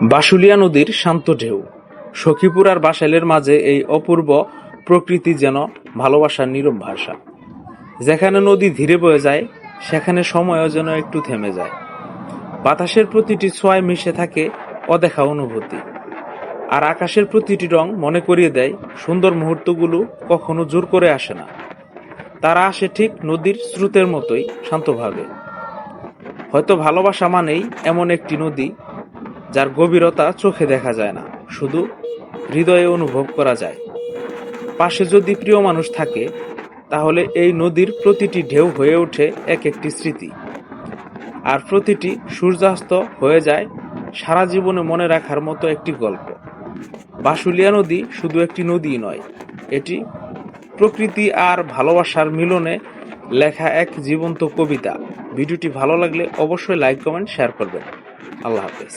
বাশুলিয়া নদীর শান্ত ঢেউ, সখীপুর আর বাসাইলের মাঝে এই অপূর্ব প্রকৃতি যেন ভালোবাসার নীরব ভাষা। যেখানে নদী ধীরে বয়ে যায়, সেখানে সময়ও যেন একটু থেমে যায়। বাতাসের প্রতিটি ছোঁয়ায় মিশে থাকে অদেখা অনুভূতি, আর আকাশের প্রতিটি রং মনে করিয়ে দেয় সুন্দর মুহূর্তগুলো কখনো জোর করে আসে না, তারা আসে ঠিক নদীর স্রোতের মতোই শান্তভাবে। হয়তো ভালোবাসা মানেই এমন একটি নদী যার গভীরতা চোখে দেখা যায় না, শুধু হৃদয়ে অনুভব করা যায়। পাশে যদি প্রিয় মানুষ থাকে, তাহলে এই নদীর প্রতিটি ঢেউ হয়ে ওঠে এক একটি স্মৃতি, আর প্রতিটি সূর্যাস্ত হয়ে যায় সারা জীবনে মনে রাখার মতো একটি গল্প। বাশুলিয়া নদী শুধু একটি নদী নয়, এটি প্রকৃতি আর ভালোবাসার মিলনে লেখা এক জীবন্ত কবিতা। ভিডিওটি ভালো লাগলে অবশ্যই লাইক, কমেন্ট, শেয়ার করবেন। আল্লাহ হাফেজ।